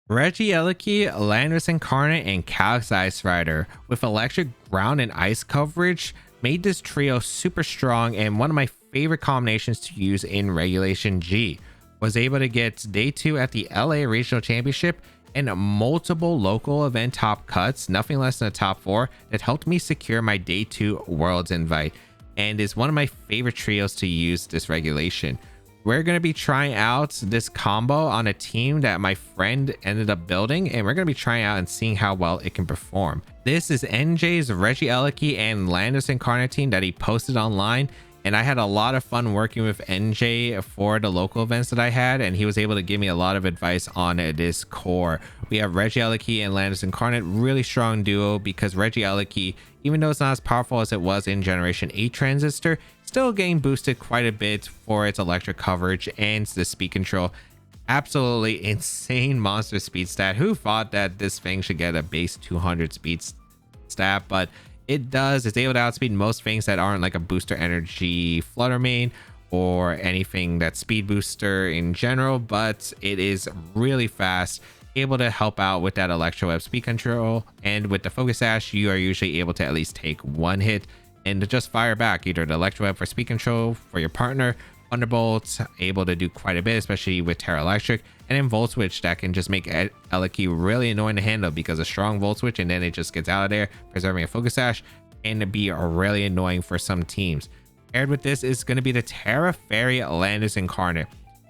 Regieleki, Landorus Incarnate, and Calyrex Ice Rider with electric, ground, and ice coverage made this trio super strong and one of my favorite combinations to use in Regulation G. Was able to get day 2 at the LA Regional Championship and multiple local event top cuts, nothing less than a top 4, that helped me secure my day 2 Worlds invite, and is one of my favorite trios to use this regulation. We're going to be trying out this combo on a team that my friend ended up building, and we're going to be trying out and seeing how well it can perform. This is NJ's Regieleki and Landorus Incarnate team that he posted online, and I had a lot of fun working with NJ for the local events that I had, and he was able to give me a lot of advice on this core. We have Regieleki and Landorus Incarnate, really strong duo, because Regieleki, even though it's not as powerful as it was in Generation 8 Transistor, still getting boosted quite a bit for its electric coverage and the speed control. Absolutely insane monster speed stat. Who thought that this thing should get a base 200 speed stat? But it does. It's able to outspeed most things that aren't like a booster energy flutter main or anything that's speed booster in general, but it is really fast, able to help out with that electro web speed control, and with the focus sash you are usually able to at least take one hit and to just fire back either the electro web for speed control for your partner, thunderbolts able to do quite a bit, especially with Terra Electric, and then volt switch that can just make Eleki really annoying to handle because a strong volt switch and then it just gets out of there, preserving a focus sash, and to be really annoying for some teams. Paired with this is going to be the Terra Fairy Landorus Incarnate,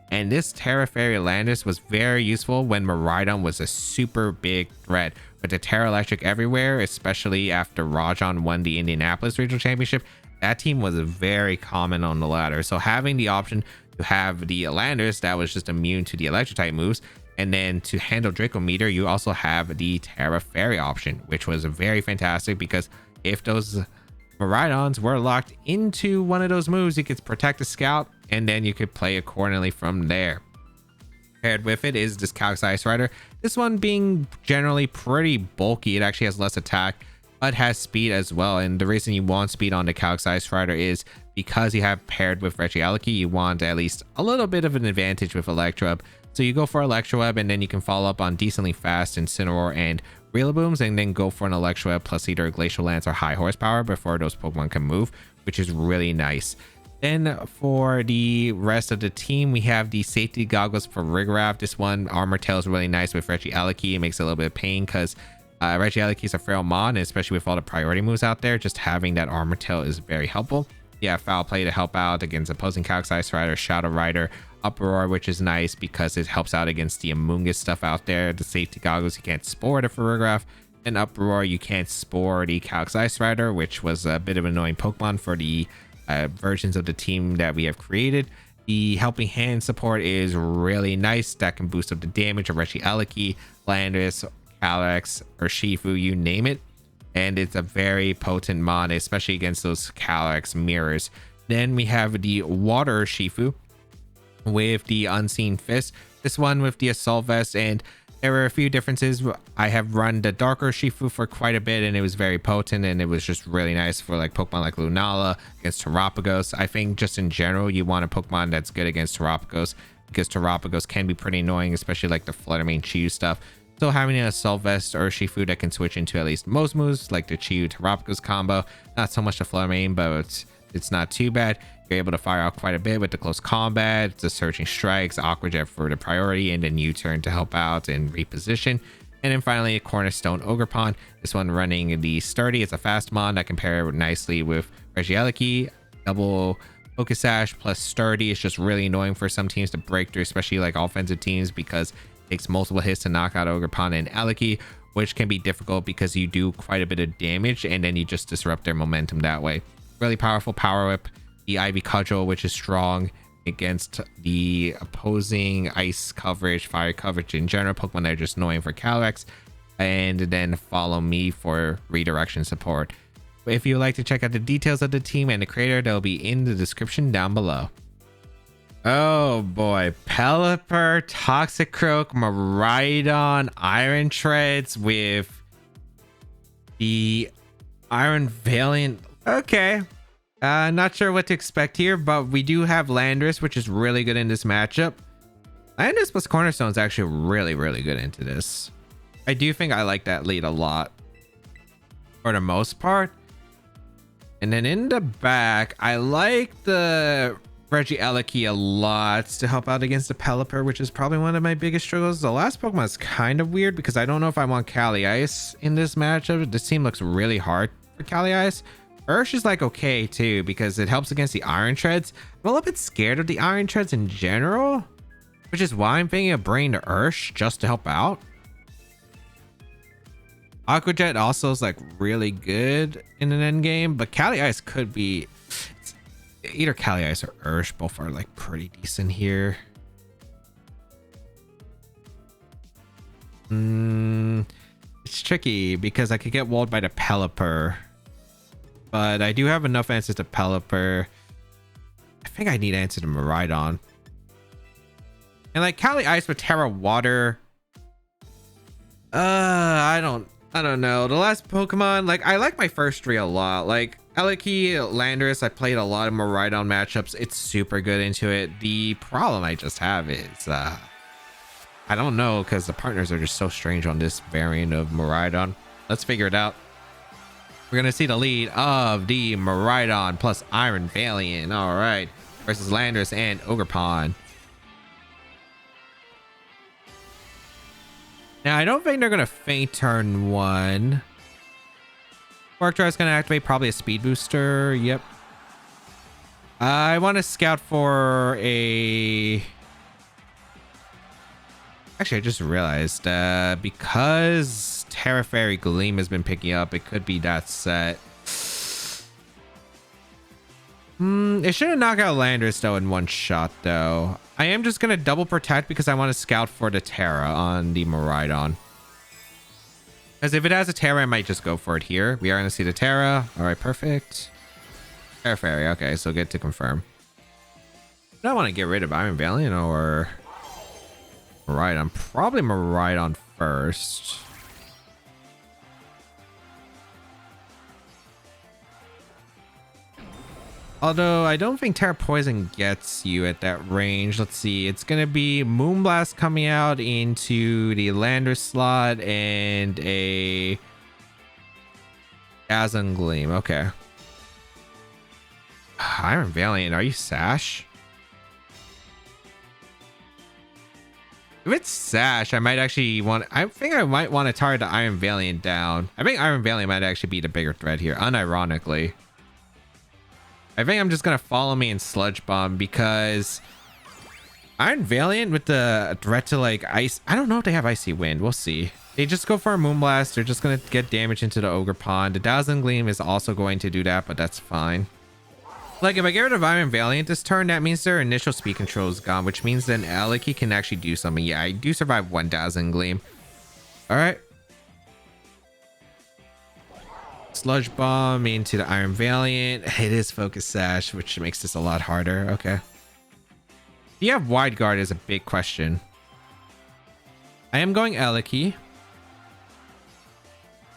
and this Terra Fairy Landorus was very useful when Miraidon was a super big threat. With the Terra Electric everywhere, especially after Rajon won the Indianapolis Regional Championship, that team was very common on the ladder. So having the option to have the Landorus that was just immune to the electric type moves, and then to handle Draco Meteor, you also have the Terra Fairy option, which was very fantastic because if those Miraidons were locked into one of those moves, you could protect the scout and then you could play accordingly from there. Paired with it is this Calyrex Ice Rider. This one being generally pretty bulky. It actually has less attack but has speed as well, and the reason you want speed on the Calyrex Ice Rider is because you have paired with Regieleki, you want at least a little bit of an advantage with Electro Web. So you go for Electro Web and then you can follow up on decently fast Incineroar and Relabooms, and then go for an Electro Web plus either Glacial Lance or High Horsepower before those Pokemon can move, which is really nice. Then for the rest of the team, we have the safety goggles for Rigraff. This one, Armor Tail, is really nice with Regieleki. It makes it a little bit of pain because Regieleki is a frail mon, and especially with all the priority moves out there, just having that Armor Tail is very helpful. Yeah, Foul Play to help out against opposing Calyrex Ice Rider, Shadow Rider, Uproar, which is nice because it helps out against the Amoonguss stuff out there. The safety goggles, you can't spore it for Rigraff. And Uproar, you can't spore the Calyrex Ice Rider, which was a bit of an annoying Pokemon for the versions of the team that we have created. The Helping Hand support is really nice. That can boost up the damage of Regieleki, Landorus, Calyrex, or Shifu, you name it. And it's a very potent mon, especially against those Calyrex mirrors. Then we have the Water Shifu with the Unseen Fist. This one with the Assault Vest, and there were a few differences. I have run the Darker Shifu for quite a bit, and it was very potent, and it was just really nice for like Pokemon like Lunala against Terapagos. I think just in general, you want a Pokemon that's good against Terapagos, because Terapagos can be pretty annoying, especially like the Fluttermane Chiyu stuff. So having an Assault Vest or Shifu that can switch into at least most moves, like the Chiyu Terapagos combo, not so much the Fluttermane, but it's not too bad. You're able to fire out quite a bit with the close combat, the Searching Strikes, Aqua Jet for the priority, and then U-turn to help out and reposition. And then finally, a Cornerstone Ogerpon. This one running the Sturdy. It's a fast mon that can pair nicely with Regieleki. Double Focus Sash plus Sturdy is just really annoying for some teams to break through, especially like offensive teams, because it takes multiple hits to knock out Ogerpon and Eleki, which can be difficult because you do quite a bit of damage and then you just disrupt their momentum that way. Really powerful Power Whip. The Ivy Cudgel, which is strong against the opposing ice coverage, fire coverage in general, Pokemon that are just annoying for Calyrex. And then Follow Me for redirection support. If you would like to check out the details of the team and the creator, they'll be in the description down below. Oh boy, Pelipper, Toxicroak, Miraidon, Iron Treads with the Iron Valiant. Okay. Not sure what to expect here, but we do have Landorus, which is really good in this matchup. Landorus plus Cornerstone is actually really good into this. I do think I like that lead a lot for the most part. And then in the back, I like the Regieleki a lot to help out against the Pelipper, which is probably one of my biggest struggles. The last Pokemon is kind of weird because I don't know if I want Calyrex Ice in this matchup. This team looks really hard for Calyrex Ice. Ursh is like okay too because it helps against the Iron Treads. I'm a little bit scared of the Iron Treads in general, which is why I'm thinking of bringing the Ursh just to help out. Aqua Jet also is like really good in an end game, but Calyrex Ice could be either Calyrex Ice or Ursh. Both are like pretty decent here. It's tricky because I could get walled by the Pelipper, but I do have enough answers to Pelipper. I think I need to answer to Miraidon. And like Calyrex Ice with Terra Water. I don't know. The last Pokemon, like I like my first three a lot. Like Regieleki, Landorus, I played a lot of Miraidon matchups. It's super good into it. The problem I just have is I don't know because the partners are just so strange on this variant of Miraidon. Let's figure it out. We're gonna see the lead of the Miraidon plus Iron Valiant. All right, versus Landorus and Ogerpon. Now, I don't think they're going to feint turn one. Quark Dry is going to activate probably a speed booster. Yep. I want to scout for a... Actually, I just realized because Terra Fairy Gleam has been picking up, it could be that set. It shouldn't knock out Landorus though in one shot though. I am just gonna double protect because I want to scout for the Terra on the Miraidon. Because if it has a Terra, I might just go for it here. We are gonna see the Terra. All right, perfect. Terra Fairy. Okay, so good to confirm. Do I want to get rid of Iron Valiant or Miraidon? Probably Miraidon first. Although I don't think Terra Poison gets you at that range. Let's see. It's going to be Moonblast coming out into the Landorus slot and a Dazzling Gleam. Okay. Iron Valiant. Are you Sash? If it's Sash, I might actually want... I think I might want to target the Iron Valiant down. I think Iron Valiant might actually be the bigger threat here, unironically. I think I'm just going to follow me in Sludge Bomb because Iron Valiant with the threat to like ice. I don't know if they have Icy Wind. We'll see. They just go for a Moonblast. They're just going to get damage into the Ogerpon. The Dazzling Gleam is also going to do that, but that's fine. Like if I get rid of Iron Valiant this turn, that means their initial speed control is gone, which means then Regieleki can actually do something. Yeah, I do survive one Dazzling Gleam. All right. Sludge Bomb into the Iron Valiant. It is Focus Sash, which makes this a lot harder. Okay. Do you have Wide Guard is a big question. I am going Regieleki.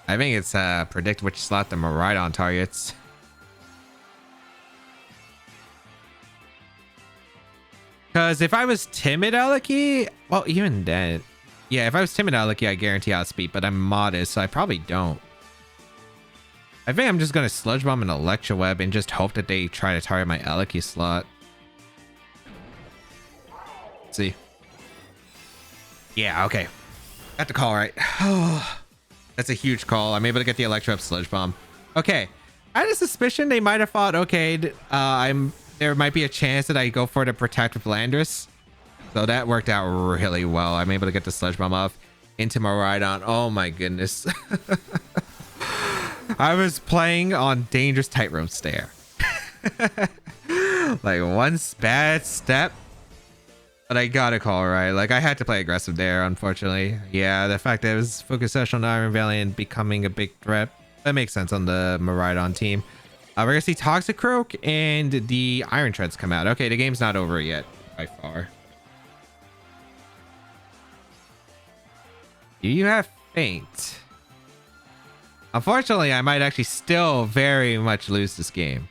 I think it's predict which slot the Miraidon targets. Because if I was timid Regieleki, well, even then, yeah, if I was timid Regieleki, I guarantee outspeed, but I'm modest, so I probably don't. I think I'm just going to Sludge Bomb and Electro Web and just hope that they try to target my Regieleki slot. Let's see. Yeah, okay. Got the call right. Oh, that's a huge call. I'm able to get the Electro Web Sludge Bomb. Okay. I had a suspicion they might have thought, okay, there might be a chance that I go for the Protect with Landorus. So that worked out really well. I'm able to get the Sludge Bomb off into Miraidon. Oh my goodness. I was playing on Dangerous Tightrope Stair. Like one bad step, but I got a call right. Like I had to play aggressive there, unfortunately. Yeah, the fact that it was Focus Sash on the Iron Valiant becoming a big threat, that makes sense on the Miraidon team. We're gonna see Toxicroak and the Iron Treads come out. Okay, the game's not over yet by far. Do you have Feint? Unfortunately, I might actually still very much lose this game.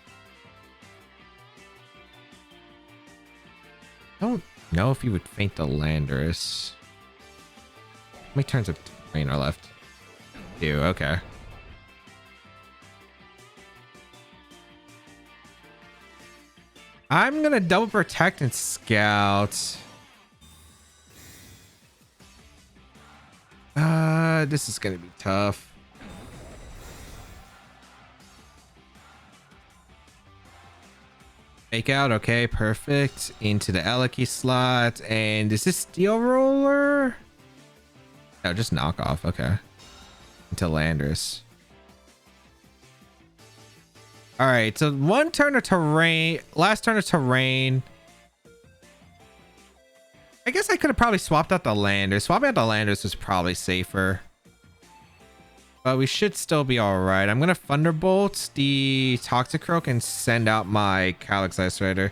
know if you would faint the Landorus. How many turns of terrain are left? 2, okay. I'm gonna double protect and scout. This is gonna be tough. Fake out, okay, perfect. Into the Regieleki slot, and is this Steel Roller? No, just knock off, okay. Into Landorus. All right, so one turn of terrain, last turn of terrain. I guess I could have probably swapped out the Landorus. Swapping out the Landorus was probably safer. But we should still be all right. I'm going to Thunderbolt the Toxicroak and send out my Calyrex Ice Rider.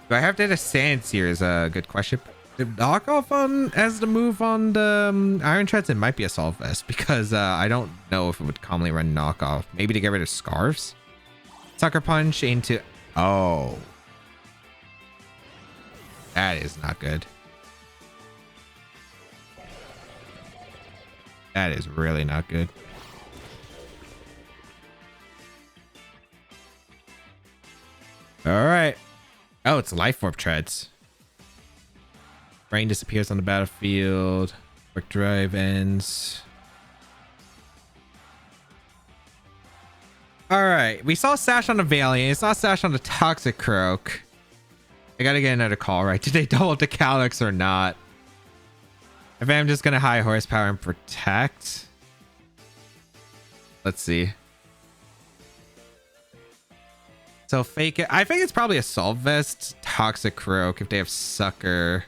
Do I have to hit a Sandseer is a good question. The knockoff on as the move on the Iron Treads, it might be Assault Vest because I don't know if it would commonly run knockoff. Maybe to get rid of Scarves. Sucker Punch into... Oh. That is not good. That is really not good. All right. Oh, it's Life Orb Treads. Rain disappears on the battlefield. Quick Drive ends. All right. We saw Sash on the Valiant. It's not Sash on the Toxicroak. I gotta get another call, right? Did they double up the Calyrex or not? If I'm just gonna high horsepower and protect. Let's see. So fake it. I think it's probably Assault Vest, Toxicroak if they have Sucker.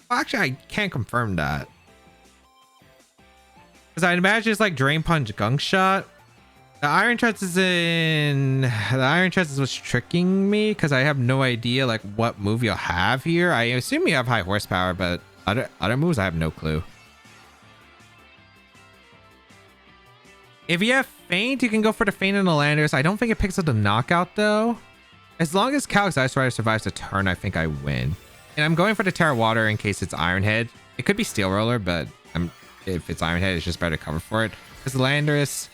Well, actually, I can't confirm that. Because I'd imagine it's like Drain Punch, Gunk Shot. The Iron Treads is in... The Iron Treads is what's tricking me because I have no idea like what move you'll have here. I assume you have high horsepower, but other moves I have no clue. If you have Feint, you can go for the Feint and the Landorus. I don't think it picks up the knockout though. As long as Calyrex Ice Rider survives the turn, I think I win. And I'm going for the Terra Water in case it's Iron Head. It could be Steel Roller, but if it's Iron Head, it's just better to cover for it. Because the Landorus...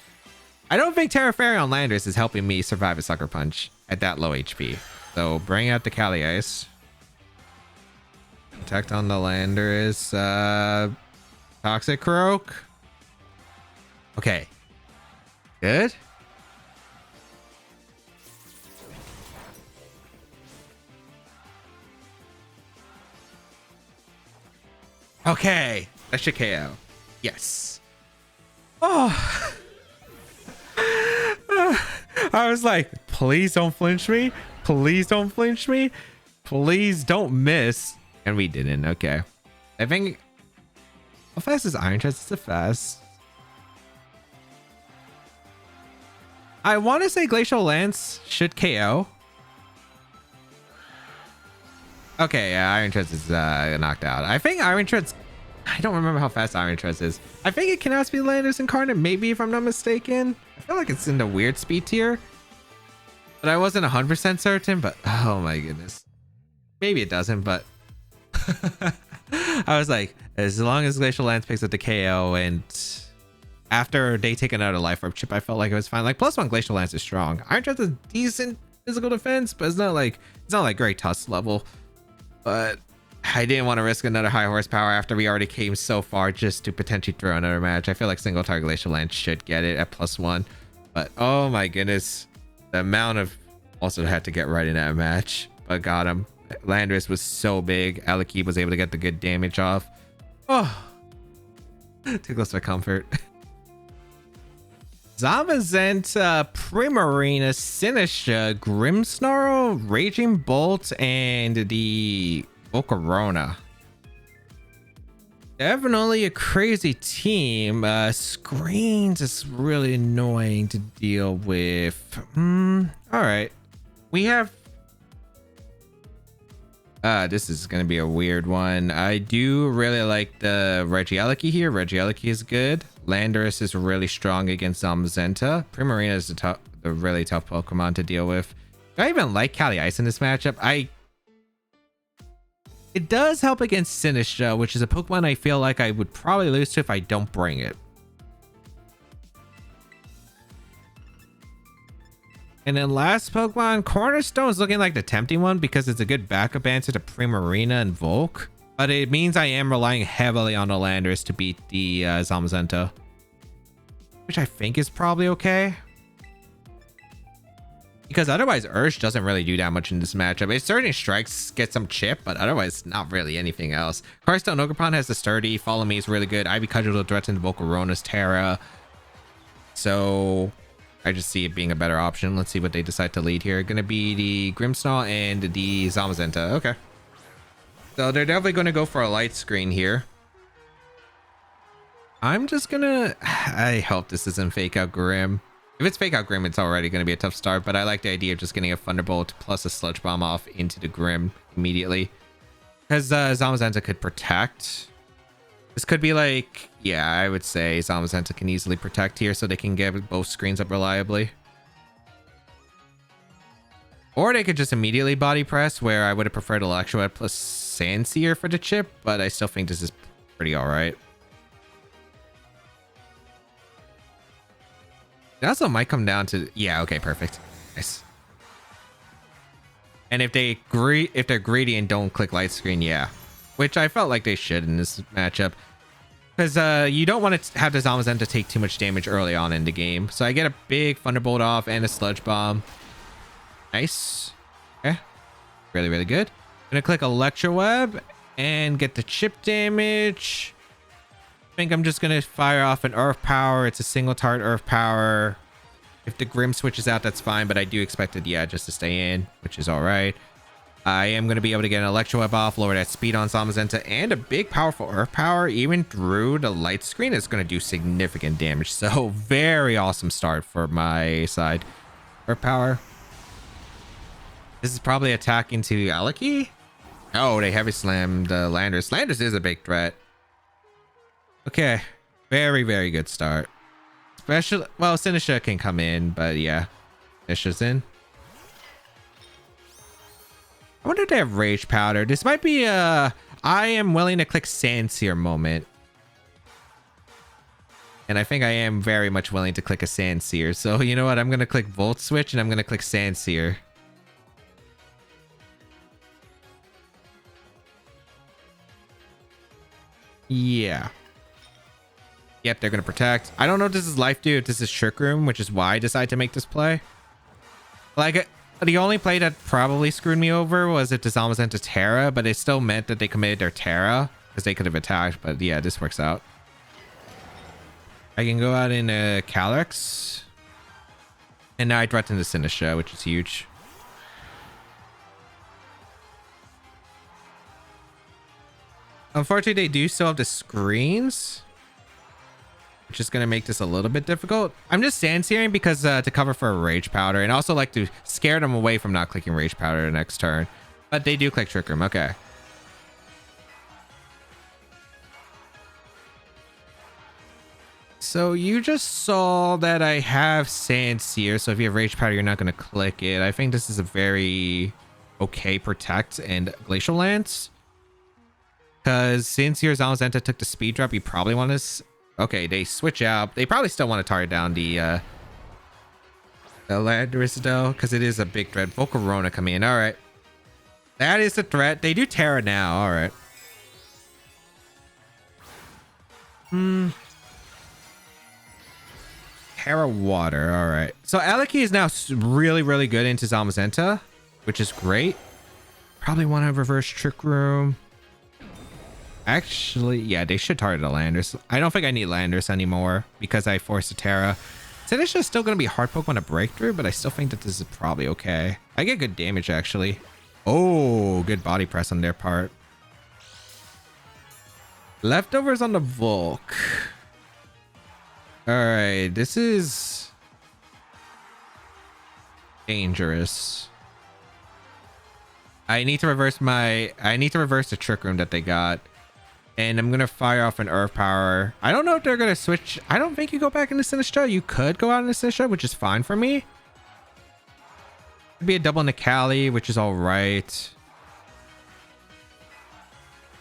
I don't think Terra Fairy on Landorus is helping me survive a Sucker Punch at that low HP. So bring out the Cali Ice. Protect on the Landorus. Toxicroak. Okay. Good. Okay. That should KO. Yes. Oh. I was like, please don't flinch me. Please don't flinch me. Please don't miss. And we didn't. Okay. I think... How fast is Iron Chest? It's the fast. I want to say Glacial Lance should KO. Okay, yeah, Iron Chest is knocked out. I think Iron Chest... I don't remember how fast Iron Chest is. I think it can also be Landorus Incarnate, maybe, if I'm not mistaken. I feel like it's in the weird speed tier. But I wasn't 100% certain, but oh my goodness. Maybe it doesn't, but... I was like, as long as Glacial Lance picks up the KO and after they take another Life Orb chip, I felt like it was fine. Like, +1 Glacial Lance is strong. Iron Chest is decent physical defense, but it's not like Great Tusk level. But I didn't want to risk another high horsepower after we already came so far just to potentially throw another match. I feel like single target Glacial Lance should get it at +1. But oh my goodness, the amount of also had to get right in that match, but got him. Landorus was so big. Regieleki was able to get the good damage off. Oh, tickles for comfort. Zamazenta, Primarina, Sinistra, Grimmsnarl, Raging Bolt, and the Volcarona. Definitely a crazy team. Screens is really annoying to deal with. All right. We have... this is going to be a weird one. I do really like the Regieleki here. Regieleki is good. Landorus is really strong against Zamazenta. Primarina is a really tough Pokemon to deal with. Do I even like Cali Ice in this matchup? It does help against Sinistra, which is a Pokemon I feel like I would probably lose to if I don't bring it. And then last Pokemon, Cornerstone is looking like the tempting one because it's a good backup answer to Primarina and Volk. But it means I am relying heavily on the Landorus to beat the Zamazenta, which I think is probably okay. Because otherwise Ursh doesn't really do that much in this matchup. It certainly strikes, get some chip, but otherwise not really anything else. Carstone Ogerpon has the sturdy. Follow Me is really good. Ivy Cudgel will threaten Volcarona's Terra. So I just see it being a better option. Let's see what they decide to lead here. Gonna be the Grimmsnarl and the Zamazenta. Okay. So they're definitely gonna go for a light screen here. I'm just gonna... I hope this isn't Fake Out Grim. If it's Fake Out Grim, it's already going to be a tough start, but I like the idea of just getting a Thunderbolt plus a Sludge Bomb off into the Grim immediately. Because Zamazenta could protect. This could be like... Yeah, I would say Zamazenta can easily protect here so they can get both screens up reliably. Or they could just immediately body press, where I would have preferred Electroweb plus Sandsear for the chip, but I still think this is pretty alright. It also might come down to... Yeah, okay, perfect. Nice. And if they're greedy and don't click light screen, yeah. Which I felt like they should in this matchup. Because you don't want to have the Zamazenta take too much damage early on in the game. So I get a big Thunderbolt off and a Sludge Bomb. Nice. Okay. Really, really good. Gonna click Electroweb and get the chip damage. I think I'm just gonna fire off an Earth Power. It's a single target Earth Power. If the Grim switches out, that's fine, but I do expect it, yeah, just to stay in, which is all right. I am gonna be able to get an Electroweb off, lower that speed on Zamazenta, and a big powerful Earth Power, even through the light screen, is gonna do significant damage. So very awesome start for my side. Earth Power. This is probably attacking to Aleki. Oh, they heavy slammed Landorus. Landorus is a big threat. Okay, very, very good start. Especially, well, Sinistra can come in, but yeah, Sinistra's in. I wonder if they have Rage Powder. This might be a I am willing to click Sandsear moment. And I think I am very much willing to click a Sandsear. So you know what? I'm going to click Volt Switch and I'm going to click Sandsear. Yeah. Yep, they're going to protect. I don't know if this is Life Dew, if this is Trick Room, which is why I decided to make this play. Like, the only play that probably screwed me over was if the Zamazenta Terra, but it still meant that they committed their Terra, because they could have attacked, but yeah, this works out. I can go out in Calyrex. And now I threaten the Sinistra, which is huge. Unfortunately, they do still have the screens, which is going to make this a little bit difficult. I'm just Sandsearing because to cover for a Rage Powder, and also like to scare them away from not clicking Rage Powder the next turn. But they do click Trick Room. Okay. So you just saw that I have Sandsear, so if you have Rage Powder, you're not going to click it. I think this is a very okay Protect and Glacial Lance. Because since your Zamazenta took the speed drop, you probably want to... Okay, they switch out. They probably still want to target down the Landorus though, because it is a big threat. Volcarona come in. All right. That is the threat. They do Terra now. All right. Terra Water. All right. So Aleki is now really, really good into Zamazenta, which is great. Probably want to reverse Trick Room. Actually, yeah, they should target a Landorus. I don't think I need Landorus anymore because I forced a Terra. Sinistra is still going to be a hard Pokemon to break through, but I still think that this is probably okay. I get good damage, actually. Oh, good body press on their part. Leftovers on the Volk. All right, this is dangerous. I need to reverse the Trick Room that they got. And I'm going to fire off an Earth Power. I don't know if they're going to switch. I don't think you go back into Sinistra. You could go out into Sinistra, which is fine for me. Could be a double Necali, which is all right.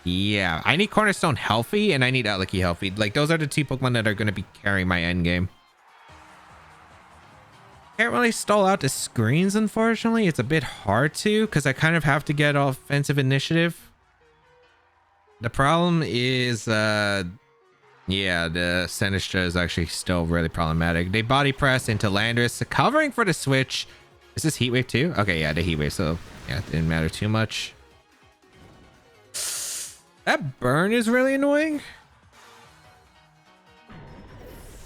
Yeah, I need Cornerstone healthy and I need Regieleki healthy. Like, those are the two Pokemon that are going to be carrying my endgame. Can't really stall out the screens, unfortunately. It's a bit hard to, because I kind of have to get offensive initiative. The problem is, yeah, the Sinistra is actually still really problematic. They body press into Landorus, covering for the switch. Is this Heat Wave too? Okay, yeah, the Heat Wave, so yeah, it didn't matter too much. That burn is really annoying.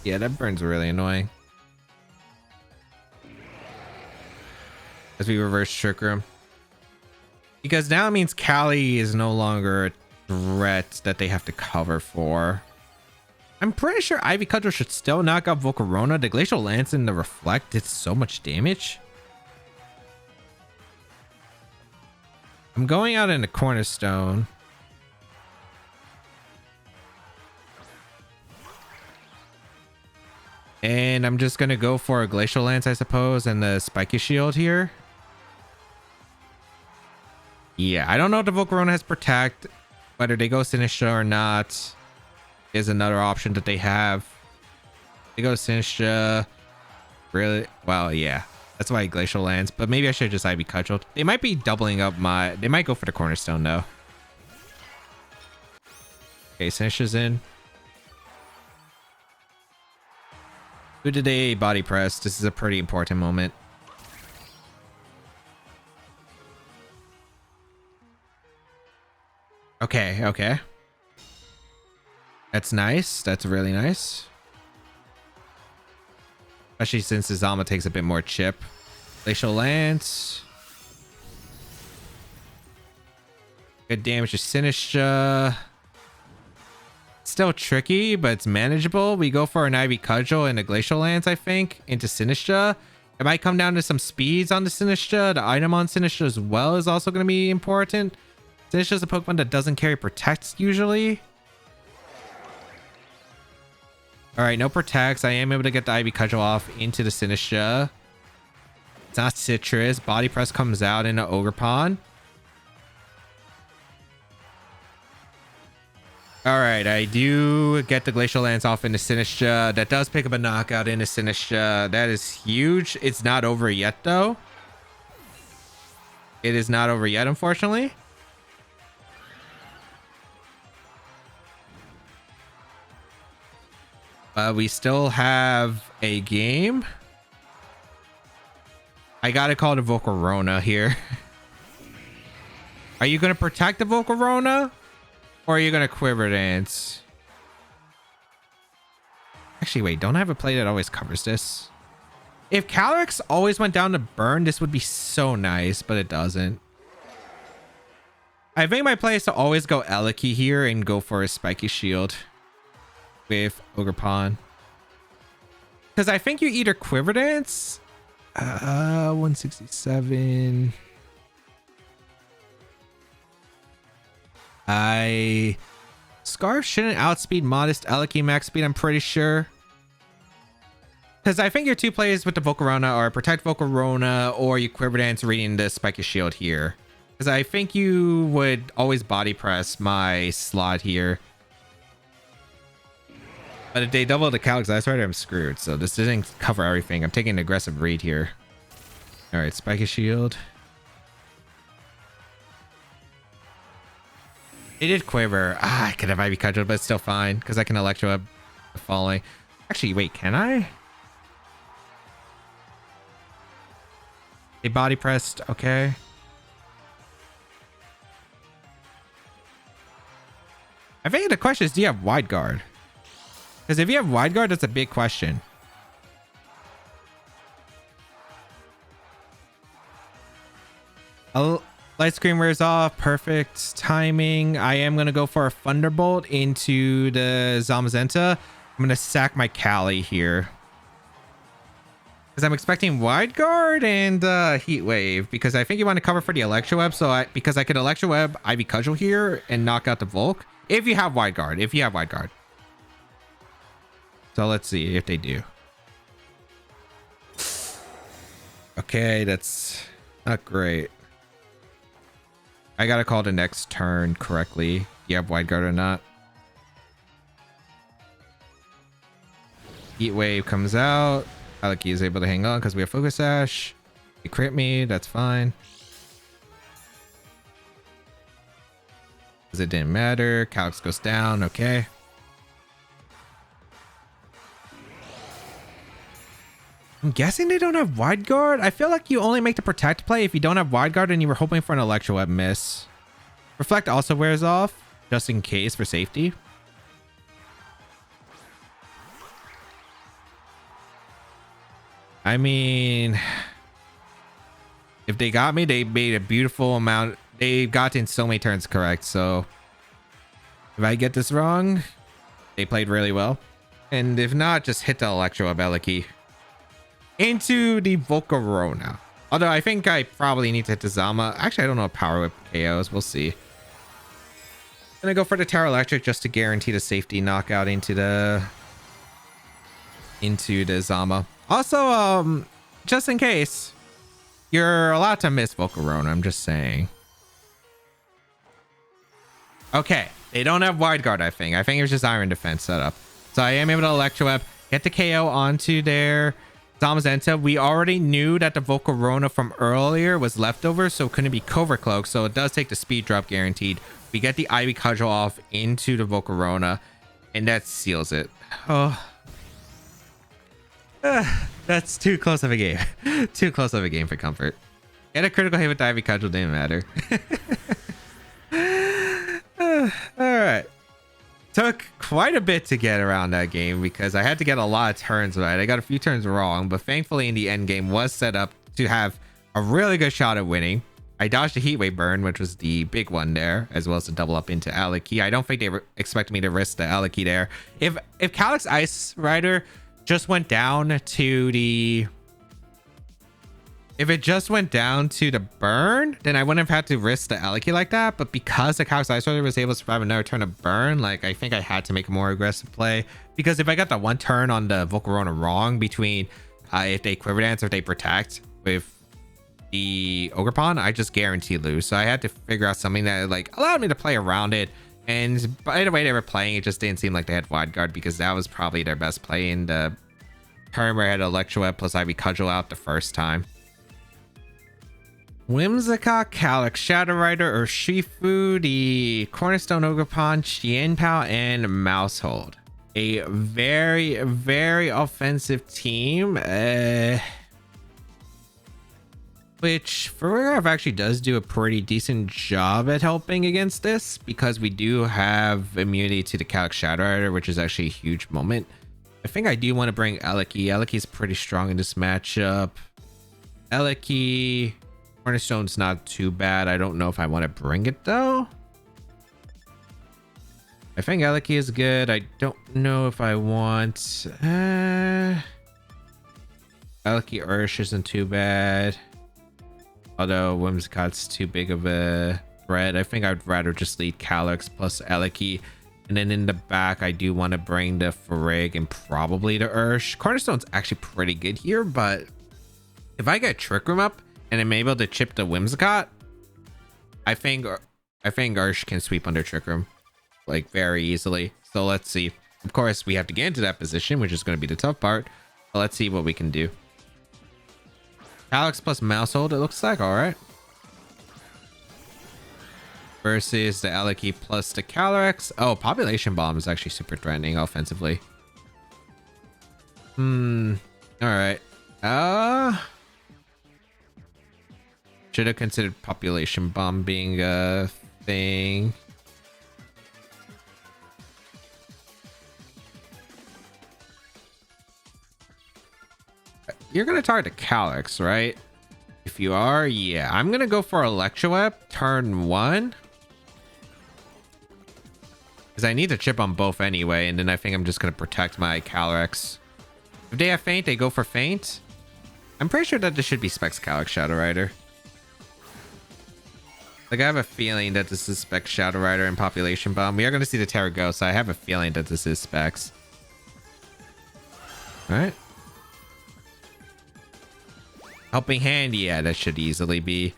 Yeah, that burn's really annoying. As we reverse Trick Room. Because now it means Cali is no longer a threat that they have to cover for. I'm pretty sure Ivy Cudgel should still knock out Volcarona. The Glacial Lance and the Reflect did so much damage. I'm going out in the Cornerstone. And I'm just going to go for a Glacial Lance, I suppose, and the Spiky Shield here. Yeah, I don't know if the Volcarona has Protect. Whether they go Sinistra or not is another option that they have. They go Sinistra. Really? Well, yeah. That's why Glacial Lance. But maybe I should just Ivy Cudgel. They might be doubling up my... They might go for the Cornerstone, though. Okay, Sinistra's in. Who did they body press? This is a pretty important moment. Okay, okay. That's nice. That's really nice. Especially since the Zama takes a bit more chip. Glacial Lance. Good damage to Sinistra. Still tricky, but it's manageable. We go for an Ivy Cudgel and a Glacial Lance, I think, into Sinistra. It might come down to some speeds on the Sinistra. The item on Sinistra as well is also going to be important. Sinistra's a Pokemon that doesn't carry Protects usually. Alright, no Protects. I am able to get the Ivy Cudgel off into the Sinistra. It's not Citrus. Body Press comes out into Ogerpon. Alright, I do get the Glacial Lance off into Sinistra. That does pick up a knockout into Sinistra. That is huge. It's not over yet, though. It is not over yet, unfortunately. We still have a game. I gotta call the Volcarona here. Are you gonna protect the Volcarona? Or are you gonna Quiver Dance? Actually, wait, don't I have a play that always covers this? If Calyrex always went down to burn, this would be so nice, but it doesn't. I think my play is to always go Regieleki here and go for a Spiky Shield with Ogerpon. Because I think you either Quiver Dance. 167. Scarf shouldn't outspeed Modest Regieleki max speed, I'm pretty sure. Because I think your two plays with the Volcarona are Protect Volcarona or you Quiver Dance reading the Spiky Shield here. Because I think you would always body press my slot here. But if they double the Calyrex Ice Rider, I'm screwed. So this didn't cover everything. I'm taking an aggressive read here. Alright, Spiky Shield. It did Quiver. I could have Ivy Cudgel, but it's still fine. Because I can Electro Web the following. Actually, wait, can I? They body pressed. Okay. I think the question is, do you have Wide Guard? Because if you have Wide Guard, that's a big question. Light Screen wears off. Perfect timing. I am going to go for a Thunderbolt into the Zamazenta. I'm going to sack my Cali here. Because I'm expecting Wide Guard and Heat Wave. Because I think you want to cover for the Electro Web. So because I could Electro Web Ivy Cudgel here and knock out the Volk. If you have Wide Guard. If you have Wide Guard. So let's see if they do. Okay, that's not great. I gotta call the next turn correctly. you have wide guard or not. Heat wave comes out. Aleki is able to hang on because we have focus sash. He crit me, that's fine. Because it didn't matter. Calyrex goes down, okay. I'm guessing they don't have wide guard. I feel like you only make the protect play if you don't have wide guard and you were hoping for an electro miss. Reflect also wears off just in case for safety. I mean, if they got me, they made a beautiful amount. They've gotten so many turns correct. So if I get this wrong, they played really well. And if not, just hit the Electro Abeliki into the Volcarona. Although I think I probably need to hit the Zama. Actually, I don't know if Power Whip KOs. We'll see. I'm gonna go for the Tower Electric just to guarantee the safety knockout into the Zama. Also, just in case, you're allowed to miss Volcarona. I'm just saying. Okay, they don't have wide guard. I think it was just Iron Defense setup. So I am able to Electro Web, get the KO onto their Zamazenta. We already knew that the Volcarona from earlier was leftover, so it couldn't be Covert Cloak. So it does take the speed drop guaranteed. We get the Ivy Cudgel off into the Volcarona, and that seals it. Oh. That's too close of a game. Too close of a game for comfort. Get a critical hit with the Ivy Cudgel, didn't matter. Alright. Took quite a bit to get around that game because I had to get a lot of turns right. I got a few turns wrong, but thankfully in the end game was set up to have a really good shot at winning. I dodged a Heat Wave burn, which was the big one there, as well as to double up into Aleki. I don't think they expect me to risk the Aleki there. If Calyrex Ice Rider just went down to the... If it just went down to the burn, then I wouldn't have had to risk the Aleki like that. But because the Calyrex Ice Rider was able to survive another turn of burn, like, I think I had to make a more aggressive play. Because if I got the one turn on the Volcarona wrong between if they Quiver Dance or if they Protect with the Ogerpon, I just guarantee lose. So I had to figure out something that, like, allowed me to play around it. And by the way they were playing, it just didn't seem like they had wide guard because that was probably their best play in the turn where I had Electro Web plus Ivy Cudgel out the first time. Whimsicott, Calyrex Shadow Rider, Urshifu, the Cornerstone Ogerpon, Qianpao, and Mousehold. A very, very offensive team. Which Ferrigiraf actually does do a pretty decent job at helping against this because we do have immunity to the Calyrex Shadow Rider, which is actually a huge moment. I think I do want to bring Aleki. Aleki's pretty strong in this matchup. Aleki, Cornerstone's not too bad. I don't know if I want to bring it though. I think Aleki is good. I don't know if I want... Aleki Ursh isn't too bad. Although Whimsicott's too big of a threat. I think I'd rather just lead Calyrex plus Aleki. And then in the back, I do want to bring the Ferrig and probably the Ursh. Cornerstone's actually pretty good here, but if I get Trick Room up and I'm able to chip the Whimsicott, I think Ursh can sweep under Trick Room like very easily. So let's see. Of course, we have to get into that position, which is going to be the tough part. But let's see what we can do. Calyrex plus Mousehold, it looks like. All right. Versus the Aleki plus the Calyrex. Oh, Population Bomb is actually super threatening offensively. All right. Should have considered Population Bomb being a thing. You're gonna target the Calyrex, right? If you are, yeah. I'm gonna go for Electro Web turn 1. Because I need to chip on both anyway, and then I think I'm just gonna protect my Calyrex. If they have Feint, they go for Feint. I'm pretty sure that this should be Specs Calyrex Shadow Rider. Like, I have a feeling that this is Specs Shadow Rider and Population Bomb. We are gonna see the Terrago, so I have a feeling that this is Specs. Alright. Helping Hand, yeah, that should easily be.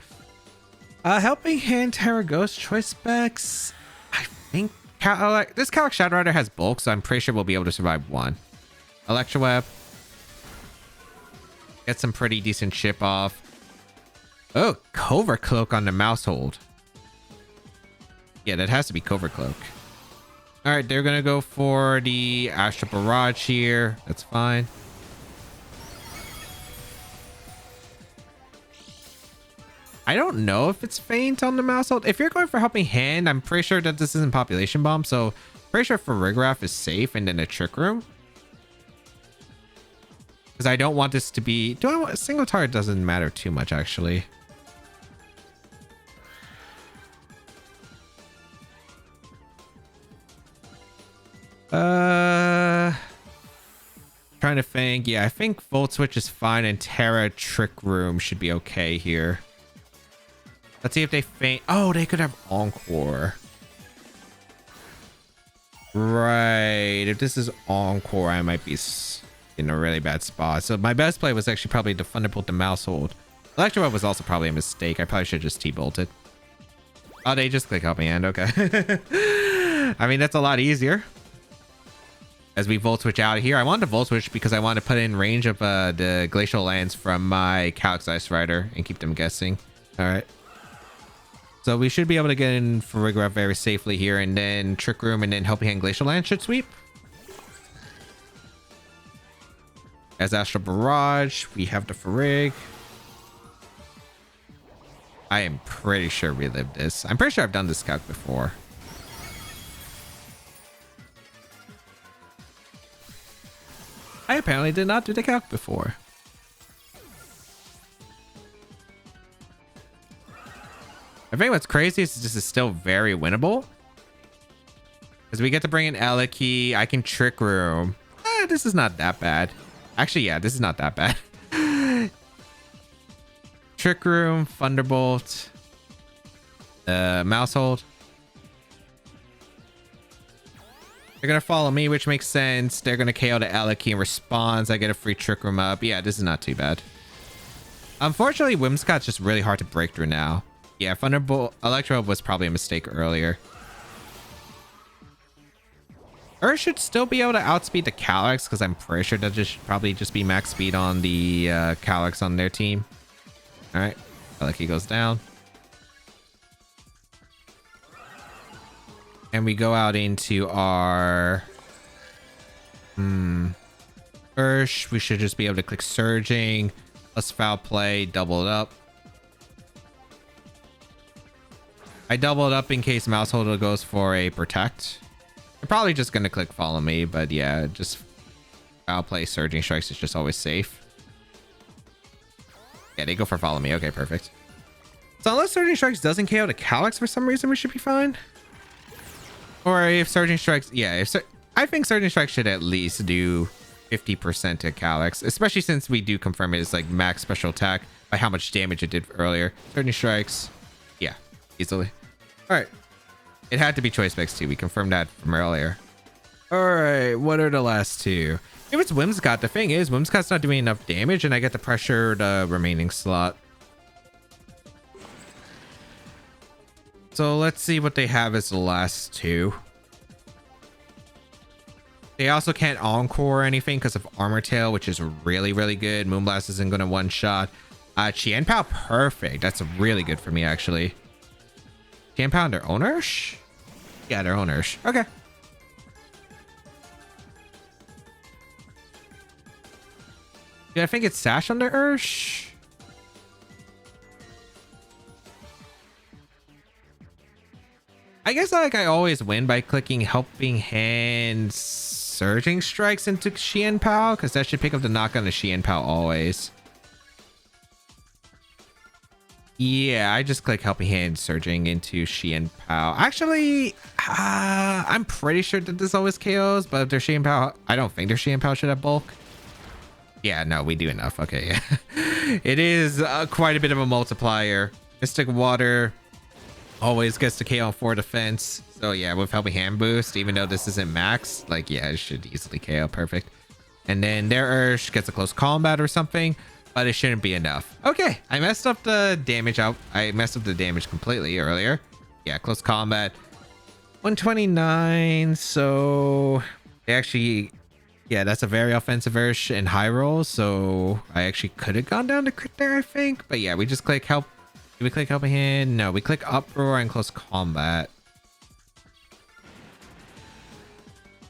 Helping Hand, Terra Ghost, Choice Specs. I think This Calyrex Shadow Rider has bulk, so I'm pretty sure we'll be able to survive one. Electro Web. Get some pretty decent chip off. Oh, Covert Cloak on the mouse hold. Yeah, that has to be Covert Cloak. All right, they're gonna go for the Astral Barrage here. That's fine. I don't know if it's Feint on the mouse hold. If you're going for Helping Hand, I'm pretty sure that this isn't Population Bomb, so pretty sure Farigiraf is safe, and then a Trick Room. Because I don't want this to be... Do I want... Single target doesn't matter too much, actually. Trying to think. Yeah, I think Volt Switch is fine, and Terra Trick Room should be okay here. Let's see if they feint. Oh, they could have Encore. Right. If this is Encore, I might be in a really bad spot. So my best play was actually probably the Thunderbolt the mouse hold. Electro Web was also probably a mistake. I probably should have just T-bolted. Oh, they just click Helping Hand. Okay. I mean, that's a lot easier. As we Volt Switch out of here. I wanted to Volt Switch because I wanted to put in range of the Glacial Lands from my Calyrex Ice Rider and keep them guessing. All right. So we should be able to get in Farigiraf very safely here, and then Trick Room and then Helping Hand Glacial Land should sweep. As Astral Barrage, we have the Farig. I am pretty sure we lived this. I'm pretty sure I've done this calc before. I apparently did not do the calc before. I think what's crazy is this is still very winnable. Because we get to bring in Regieleki. I can Trick Room. This is not that bad. Actually, yeah, this is not that bad. Trick Room, Thunderbolt, Mouse Hold. They're going to follow me, which makes sense. They're going to KO the Regieleki in response. I get a free Trick Room up. Yeah, this is not too bad. Unfortunately, Whimsicott's just really hard to break through now. Yeah, Thunderbolt Electro was probably a mistake earlier. Earth should still be able to outspeed the Calyrex because I'm pretty sure that just probably just be max speed on the Calyrex on their team. All right, Regieleki goes down. And we go out into our Ursh. We should just be able to click Surging. Let's Foul Play, double it up. I double it up in case Mouse Holder goes for a Protect. I'm probably just going to click Follow Me, but yeah, just Foul Play, Surging Strikes is just always safe. Yeah, they go for Follow Me. Okay, perfect. So unless Surging Strikes doesn't KO the Calyrex for some reason, we should be fine. Or if Surging Strikes... Yeah, I think Surging Strikes should at least do 50% to Calyrex, especially since we do confirm it as like max special attack by how much damage it did earlier. Surging Strikes, yeah, easily. All right, it had to be Choice Specs too. We confirmed that from earlier. All right, what are the last two? If it's Whimsicott, the thing is Whimsicott's not doing enough damage, and I get to pressure the remaining slot. So let's see what they have as the last two. They also can't Encore or anything because of Armor Tail, which is really, really good. Moonblast isn't going to one-shot. Qianpao, perfect. That's really good for me, actually. Qianpao and their own Ursh? Yeah, their own Ursh. Okay. Yeah, I think it's Sash on their Ursh. I guess like I always win by clicking Helping Hand Surging Strikes into Qianpao, because that should pick up the knock on the Qianpao always. Yeah, I just click Helping Hand Surging into Qianpao. Actually, I'm pretty sure that this always KOs, but if their Qianpao, I don't think their Qianpao should have bulk. Yeah, no, we do enough. Okay, yeah. It is quite a bit of a multiplier. Mystic Water always gets to KO on 4 defense. So yeah, with Helping Hand boost, even though this isn't max, like yeah, it should easily KO. Perfect. And then their Ursh gets a close combat or something, but it shouldn't be enough. Okay, I messed up the damage out. I messed up the damage completely earlier. Yeah, close combat. 129. So they actually, yeah, that's a very offensive Ursh and high roll. So I actually could have gone down to crit there, I think. But yeah, we just click help. Did we click helping hand? No, we click uproar and close combat.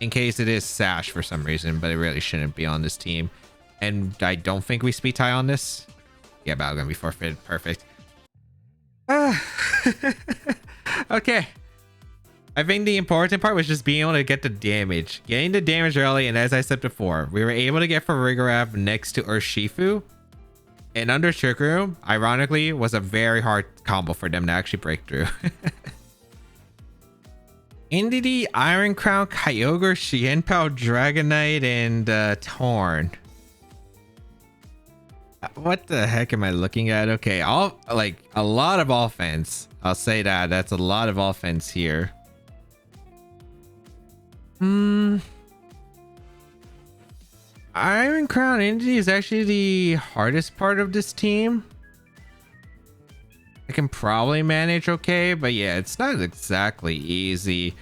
In case it is Sash for some reason, but it really shouldn't be on this team. And I don't think we speed tie on this. Yeah, battle gonna be forfeited. Perfect. Okay. I think the important part was just being able to get the damage. Getting the damage early, and as I said before, we were able to get Farigiraf next to Urshifu. And under Trick Room, ironically, was a very hard combo for them to actually break through. Indeedee, Iron Crown, Kyogre, Xianpao, Dragonite, and Torn. What the heck am I looking at? Okay, all like a lot of offense. I'll say that. That's a lot of offense here. Iron Crown Indeedee is actually the hardest part of this team. I can probably manage okay, but yeah, it's not exactly easy.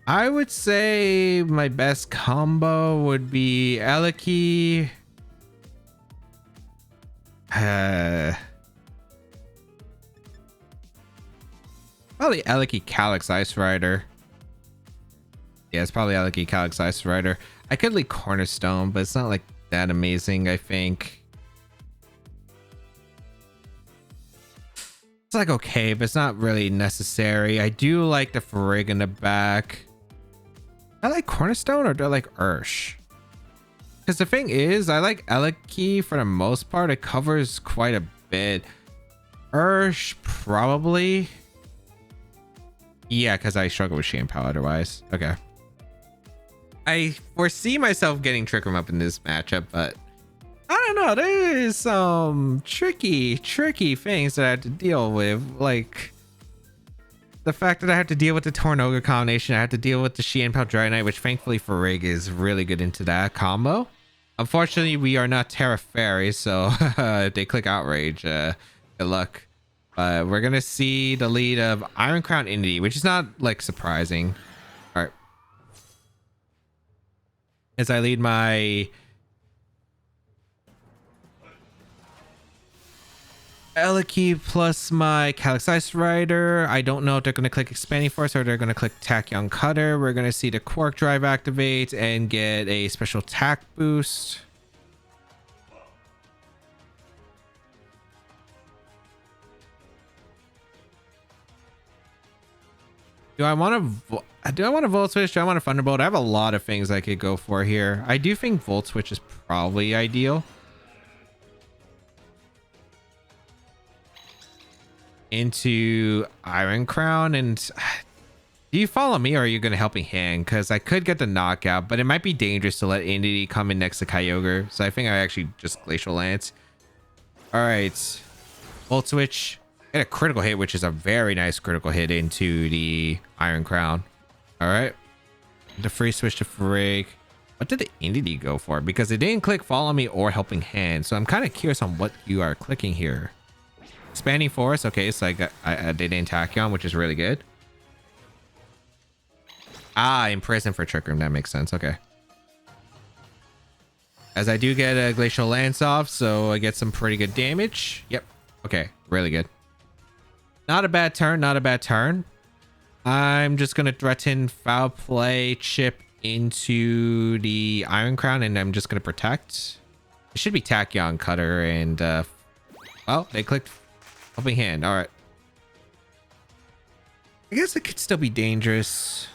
I would say my best combo would be Regieleki. Probably Regieleki Calyrex Ice Rider. Yeah, it's probably Regieleki Calyrex Ice Rider. I could leave Cornerstone, but it's not like that amazing, I think. It's like okay, but it's not really necessary. I do like the Farig in the back. I like Cornerstone, or do I like Ursh? Because the thing is, I like Regieleki for the most part. It covers quite a bit. Ursh, probably. Yeah, because I struggle with Xianpao otherwise. Okay. I foresee myself getting Trick Room up in this matchup, but I don't know. There's some tricky things that I have to deal with. Like the fact that I have to deal with the Torn-Ogre combination. I have to deal with the Xianpao Dragonite, which thankfully for Rig is really good into that combo. Unfortunately, we are not Terra Fairy, so if they click Outrage, good luck. But we're going to see the lead of Iron Crown Indeedee, which is not like surprising. All right. As I lead my Regieleki plus my Calyrex Ice Rider. I don't know if they're going to click Expanding Force or they're going to click Tachyon Cutter. We're going to see the Quark Drive activate and get a special attack boost. Do I want to Volt Switch? Do I want to Thunderbolt? I have a lot of things I could go for here. I do think Volt Switch is probably ideal. Into Iron Crown, and do you follow me, or are you going to Helping Hand? Because I could get the knockout, but it might be dangerous to let Indeedee come in next to Kyogre, so I think I actually just Glacial Lance. All right, Volt Switch, get a critical hit, which is a very nice critical hit into the Iron Crown. All right, the free switch to Frig. What did the Indeedee go for? Because it didn't click Follow Me or Helping Hand, so I'm kind of curious on what you are clicking here. Expanding Force, okay, so I did an Tachyon, which is really good. Ah, Imprison for Trick Room, that makes sense, okay. As I do get a Glacial Lance off, so I get some pretty good damage. Yep, okay, really good. Not a bad turn, not a bad turn. I'm just going to threaten Foul Play, chip into the Iron Crown, and I'm just going to protect. It should be Tachyon Cutter, and, well, they clicked Helping Hand. All right. I guess it could still be dangerous.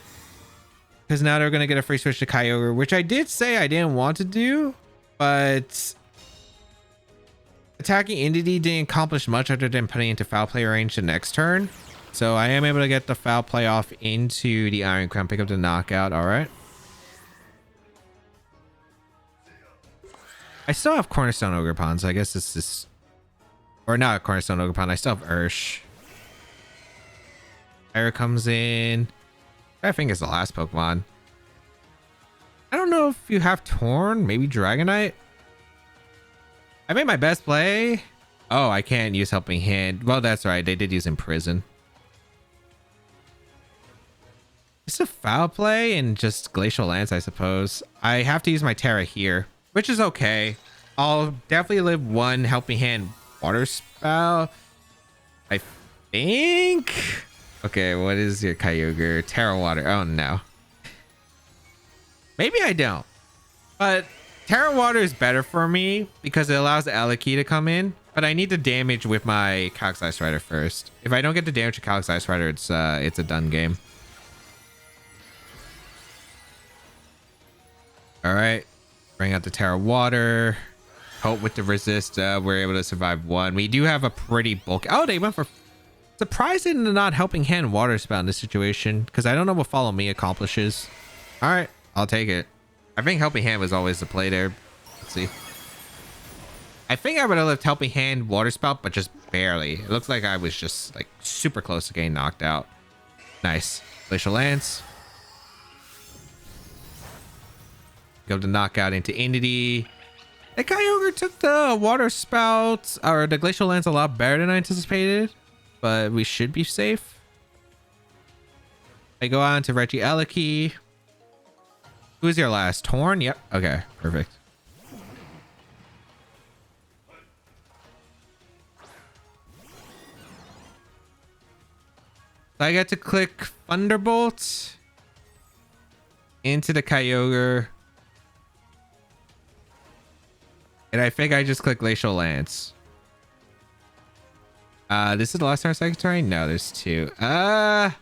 Because now they're going to get a free switch to Kyogre, which I did say I didn't want to do. But attacking Indeedee didn't accomplish much other than putting into Foul Play range the next turn. So I am able to get the Foul Play off into the Iron Crown, pick up the knockout. All right. I still have Cornerstone Ogerpon, so I guess this is... Or not Cornerstone Ogerpon, I still have Ursh. Pyra comes in. I think it's the last Pokemon. I don't know if you have Torn, maybe Dragonite. I made my best play. Oh, I can't use Helping Hand. Well, that's right. They did use Imprison. It's a foul play and just Glacial Lance, I suppose. I have to use my Terra here, which is okay. I'll definitely live one Helping Hand Water Spout, I think. Okay, what is your Kyogre? Terra Water. Oh no. Maybe I don't. But Terra Water is better for me because it allows the Regieleki to come in. But I need the damage with my Calyrex Ice Rider first. If I don't get the damage with Calyrex Ice Rider, it's a done game. All right, bring out the Terra Water. Hope with the resist, we're able to survive one. We do have a pretty bulk. Oh, they went for surprising to not Helping Hand Water Spout in this situation because I don't know what Follow Me accomplishes. All right, I'll take it. I think Helping Hand was always the play there. Let's see. I think I would have left Helping Hand Water Spout, but just barely. It looks like I was just like super close to getting knocked out. Nice. Glacial Lance. Go to knockout into Entity. The Kyogre took the Water Spout or the Glacial Lance a lot better than I anticipated, but we should be safe. I go on to Regieleki. Who's your last? Torn? Yep. Okay, perfect. So I get to click Thunderbolt into the Kyogre. And I think I just click Glacial Lance. This is the last turn Psychic Terrain? No, there's two. I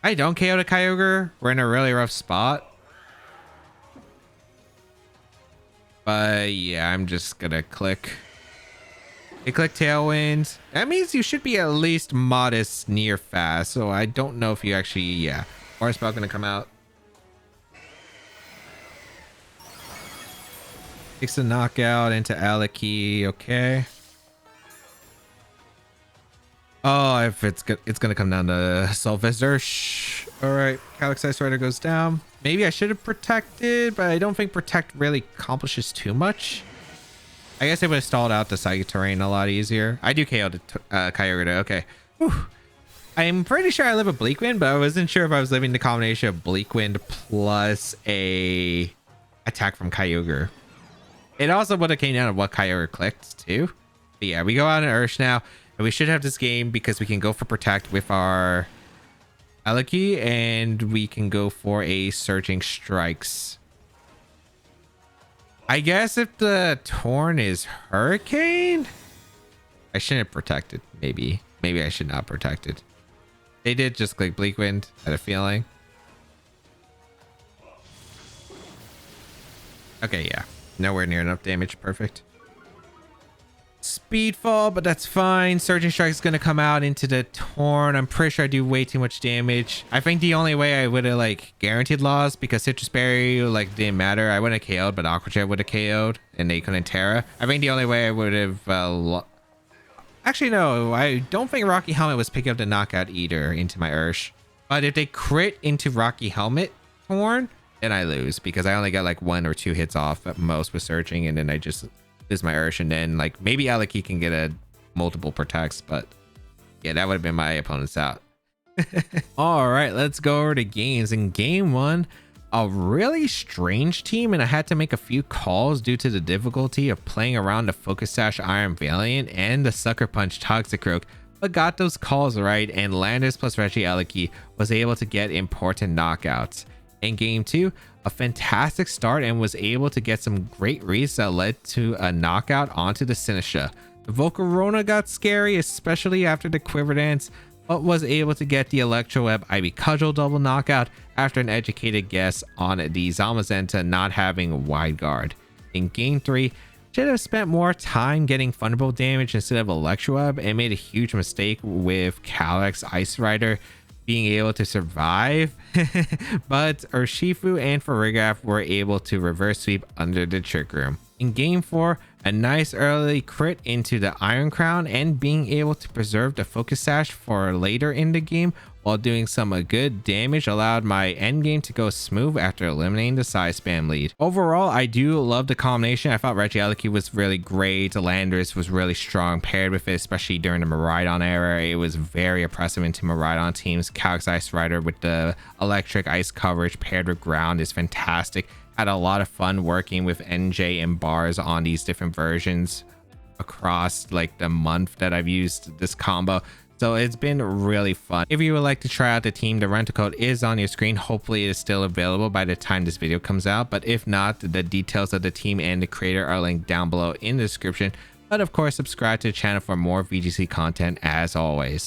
don't KO the Kyogre. We're in a really rough spot. But yeah, I'm just gonna click. You click Tailwind. That means you should be at least modest near fast. So I don't know if you actually, yeah. Water Spout gonna come out. Takes the knockout into Regieleki. Okay. Oh, if it's gonna come down to Sylvester. All right, Calyrex Ice Rider goes down. Maybe I should have protected, but I don't think protect really accomplishes too much. I guess I would have stalled out the Psychic Terrain a lot easier. I do KO the Kyogre though. Okay. Whew. I'm pretty sure I live a Bleak Wind, but I wasn't sure if I was living the combination of Bleak Wind plus a attack from Kyogre. It also would have came down to what Kyogre clicked too. But yeah, we go out in Ursh now, and we should have this game because we can go for Protect with our Regieleki, and we can go for a Surging Strikes. I guess if the Torn is Hurricane, I shouldn't have protected. Maybe I should not protected. They did just click Bleak Wind. I had a feeling. Okay, yeah. Nowhere near enough damage. Perfect. Speedfall, but that's fine. Surging Strike is going to come out into the Torn. I'm pretty sure I do way too much damage. I think the only way I would have like guaranteed loss because Citrus Berry like didn't matter. I wouldn't have KO'd, but Aqua Jet would have KO'd and they couldn't Terra. I think the only way I would have actually no, I don't think Rocky Helmet was picking up the knockout either into my Ursh. But if they crit into Rocky Helmet Torn, then I lose because I only got like 1 or 2 hits off at most with Surging, and then I just lose my Ursh, and then like maybe Regieleki can get a multiple protects, but yeah, that would have been my opponent's out. All right, let's go over to games. In game 1, a really strange team, and I had to make a few calls due to the difficulty of playing around the Focus Sash Iron Valiant and the Sucker Punch Toxicroak, but got those calls right, and Landorus plus Regieleki was able to get important knockouts. In game 2, a fantastic start and was able to get some great reads that led to a knockout onto the Sinistra. The Volcarona got scary, especially after the Quiver Dance, but was able to get the Electroweb Ivy Cudgel double knockout after an educated guess on the Zamazenta not having Wide Guard. In game 3, should have spent more time getting Thunderbolt damage instead of Electroweb and made a huge mistake with Calyrex Ice Rider being able to survive, but Urshifu and Farigiraf were able to reverse sweep under the Trick Room. In game 4, a nice early crit into the Iron Crown and being able to preserve the Focus Sash for later in the game while doing some good damage, allowed my endgame to go smooth after eliminating the side spam lead. Overall, I do love the combination. I thought Regieleki was really great. Landorus was really strong paired with it, especially during the Miraidon era. It was very oppressive into Miraidon teams. Calyrex Ice Rider with the electric ice coverage paired with ground is fantastic. Had a lot of fun working with NJ and bars on these different versions across like the month that I've used this combo. So it's been really fun. If you would like to try out the team, the rental code is on your screen. Hopefully it is still available by the time this video comes out. But if not, the details of the team and the creator are linked down below in the description. But of course, subscribe to the channel for more VGC content as always.